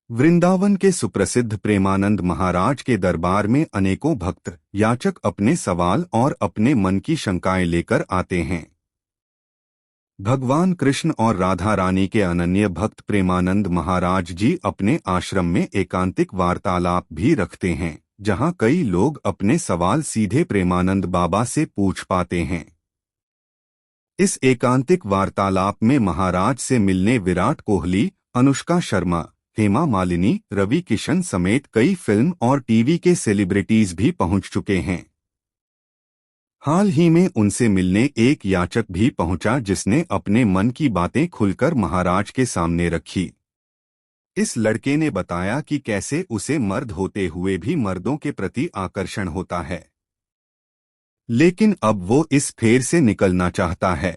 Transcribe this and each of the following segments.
वृंदावन के सुप्रसिद्ध प्रेमानंद महाराज के दरबार में अनेकों भक्त याचक अपने सवाल और अपने मन की शंकाएं लेकर आते हैं। भगवान कृष्ण और राधा रानी के अनन्य भक्त प्रेमानंद महाराज जी अपने आश्रम में एकांतिक वार्तालाप भी रखते हैं, जहां कई लोग अपने सवाल सीधे प्रेमानंद बाबा से पूछ पाते हैं। इस एकांतिक वार्तालाप में महाराज से मिलने विराट कोहली, अनुष्का शर्मा, हेमा मालिनी, रवि किशन समेत कई फिल्म और टीवी के सेलिब्रिटीज भी पहुंच चुके हैं। हाल ही में उनसे मिलने एक याचक भी पहुंचा, जिसने अपने मन की बातें खुलकर महाराज के सामने रखी। इस लड़के ने बताया कि कैसे उसे मर्द होते हुए भी मर्दों के प्रति आकर्षण होता है, लेकिन अब वो इस फेर से निकलना चाहता है।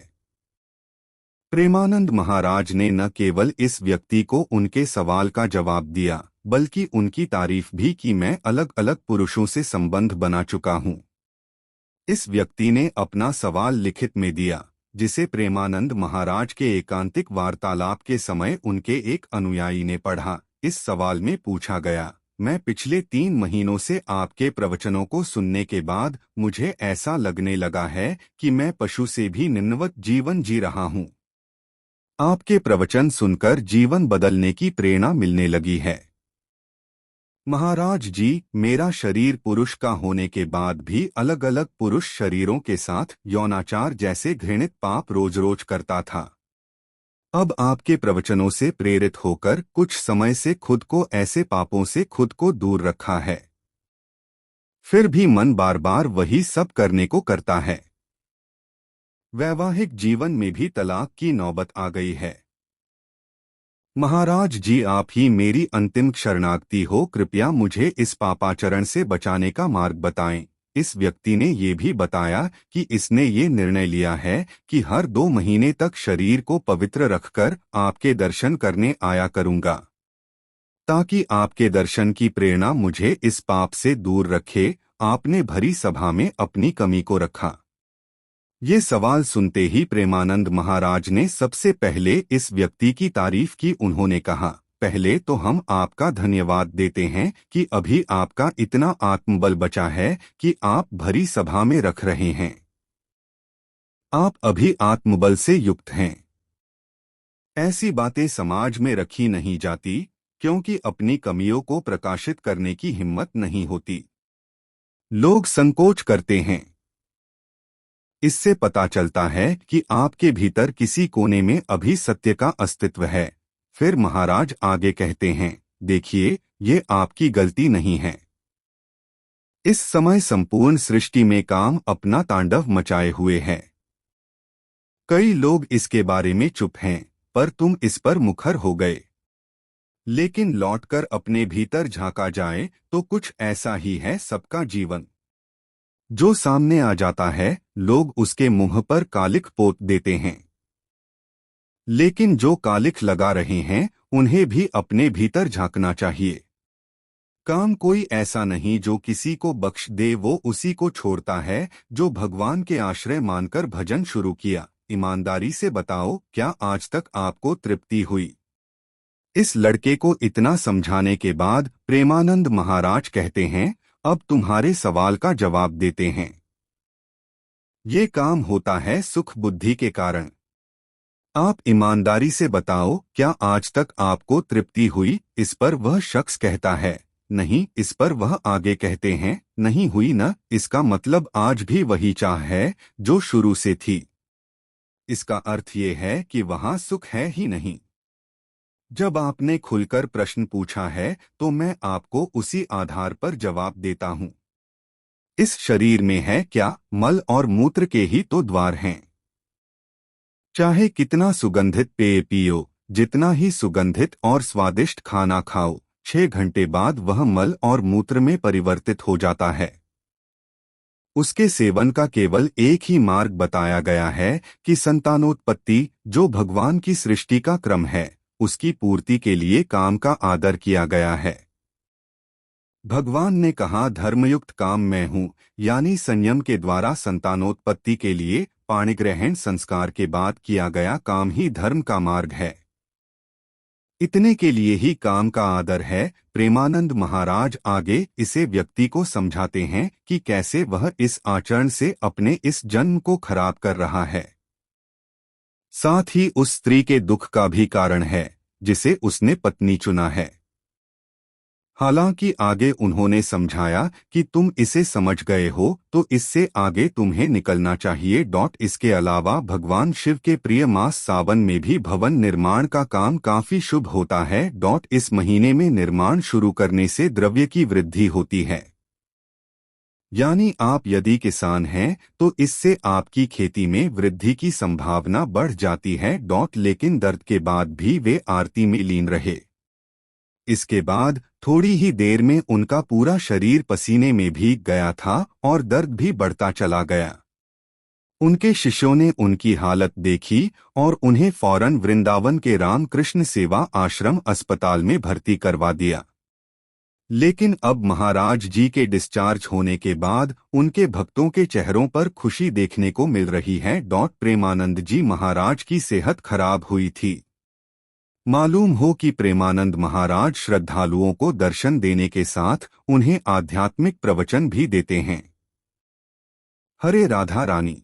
प्रेमानंद महाराज ने न केवल इस व्यक्ति को उनके सवाल का जवाब दिया, बल्कि उनकी तारीफ भी की। मैं अलग अलग पुरुषों से संबंध बना चुका हूं। इस व्यक्ति ने अपना सवाल लिखित में दिया, जिसे प्रेमानंद महाराज के एकांतिक वार्तालाप के समय उनके एक अनुयायी ने पढ़ा। इस सवाल में पूछा गया, मैं पिछले 3 महीनों से आपके प्रवचनों को सुनने के बाद मुझे ऐसा लगने लगा है कि मैं पशु से भी निम्नवत जीवन जी रहा हूं। आपके प्रवचन सुनकर जीवन बदलने की प्रेरणा मिलने लगी है। महाराज जी, मेरा शरीर पुरुष का होने के बाद भी अलग अलग पुरुष शरीरों के साथ यौनाचार जैसे घृणित पाप रोज रोज करता था। अब आपके प्रवचनों से प्रेरित होकर कुछ समय से खुद को ऐसे पापों से खुद को दूर रखा है, फिर भी मन बार बार वही सब करने को करता है। वैवाहिक जीवन में भी तलाक की नौबत आ गई है। महाराज जी, आप ही मेरी अंतिम शरणागति हो, कृपया मुझे इस पापाचरण से बचाने का मार्ग बताएं। इस व्यक्ति ने ये भी बताया कि इसने ये निर्णय लिया है कि हर 2 महीने तक शरीर को पवित्र रखकर आपके दर्शन करने आया करूंगा, ताकि आपके दर्शन की प्रेरणा मुझे इस पाप से दूर रखे। आपने भरी सभा में अपनी कमी को रखा। ये सवाल सुनते ही प्रेमानंद महाराज ने सबसे पहले इस व्यक्ति की तारीफ की। उन्होंने कहा, पहले तो हम आपका धन्यवाद देते हैं कि अभी आपका इतना आत्मबल बचा है कि आप भरी सभा में रख रहे हैं। आप अभी आत्मबल से युक्त हैं। ऐसी बातें समाज में रखी नहीं जाती, क्योंकि अपनी कमियों को प्रकाशित करने की हिम्मत नहीं होती। लोग संकोच करते हैं। इससे पता चलता है कि आपके भीतर किसी कोने में अभी सत्य का अस्तित्व है। फिर महाराज आगे कहते हैं, देखिए, ये आपकी गलती नहीं है। इस समय संपूर्ण सृष्टि में काम अपना तांडव मचाए हुए है। कई लोग इसके बारे में चुप हैं, पर तुम इस पर मुखर हो गए। लेकिन लौटकर अपने भीतर झांका जाए तो कुछ ऐसा ही है सबका जीवन। जो सामने आ जाता है, लोग उसके मुंह पर कालिख पोत देते हैं। लेकिन जो कालिख लगा रहे हैं, उन्हें भी अपने भीतर झांकना चाहिए। काम कोई ऐसा नहीं जो किसी को बख्श दे, वो उसी को छोड़ता है जो भगवान के आश्रय मानकर भजन शुरू किया। ईमानदारी से बताओ, क्या आज तक आपको तृप्ति हुई? इस लड़के को इतना समझाने के बाद प्रेमानंद महाराज कहते हैं, अब तुम्हारे सवाल का जवाब देते हैं। ये काम होता है सुख बुद्धि के कारण। आप ईमानदारी से बताओ, क्या आज तक आपको तृप्ति हुई? इस पर वह शख्स कहता है, नहीं। इस पर वह आगे कहते हैं, नहीं हुई न? इसका मतलब आज भी वही चाह है जो शुरू से थी। इसका अर्थ ये है कि वहां सुख है ही नहीं। जब आपने खुलकर प्रश्न पूछा है, तो मैं आपको उसी आधार पर जवाब देता हूं। इस शरीर में है क्या? मल और मूत्र के ही तो द्वार हैं। चाहे कितना सुगंधित पेय पियो, जितना ही सुगंधित और स्वादिष्ट खाना खाओ, 6 घंटे बाद वह मल और मूत्र में परिवर्तित हो जाता है। उसके सेवन का केवल एक ही मार्ग बताया गया है कि संतानोत्पत्ति, जो भगवान की सृष्टि का क्रम है, उसकी पूर्ति के लिए काम का आदर किया गया है। भगवान ने कहा, धर्मयुक्त काम मैं हूँ, यानी संयम के द्वारा संतानोत्पत्ति के लिए पाणिग्रहण संस्कार के बाद किया गया काम ही धर्म का मार्ग है। इतने के लिए ही काम का आदर है। प्रेमानंद महाराज आगे इसे व्यक्ति को समझाते हैं कि कैसे वह इस आचरण से अपने इस जन्म को खराब कर रहा है, साथ ही उस स्त्री के दुख का भी कारण है जिसे उसने पत्नी चुना है। हालांकि आगे उन्होंने समझाया कि तुम इसे समझ गए हो तो इससे आगे तुम्हें निकलना चाहिए। इसके अलावा भगवान शिव के प्रिय मास सावन में भी भवन निर्माण का काम काफी शुभ होता है। इस महीने में निर्माण शुरू करने से द्रव्य की वृद्धि होती है, यानी आप यदि किसान हैं तो इससे आपकी खेती में वृद्धि की संभावना बढ़ जाती है। लेकिन दर्द के बाद भी वे आरती में लीन रहे। इसके बाद थोड़ी ही देर में उनका पूरा शरीर पसीने में भीग गया था और दर्द भी बढ़ता चला गया। उनके शिष्यों ने उनकी हालत देखी और उन्हें फौरन वृंदावन के रामकृष्ण सेवा आश्रम अस्पताल में भर्ती करवा दिया। लेकिन अब महाराज जी के डिस्चार्ज होने के बाद उनके भक्तों के चेहरों पर खुशी देखने को मिल रही है। प्रेमानंद जी महाराज की सेहत खराब हुई थी। मालूम हो कि प्रेमानंद महाराज श्रद्धालुओं को दर्शन देने के साथ उन्हें आध्यात्मिक प्रवचन भी देते हैं। हरे राधा रानी।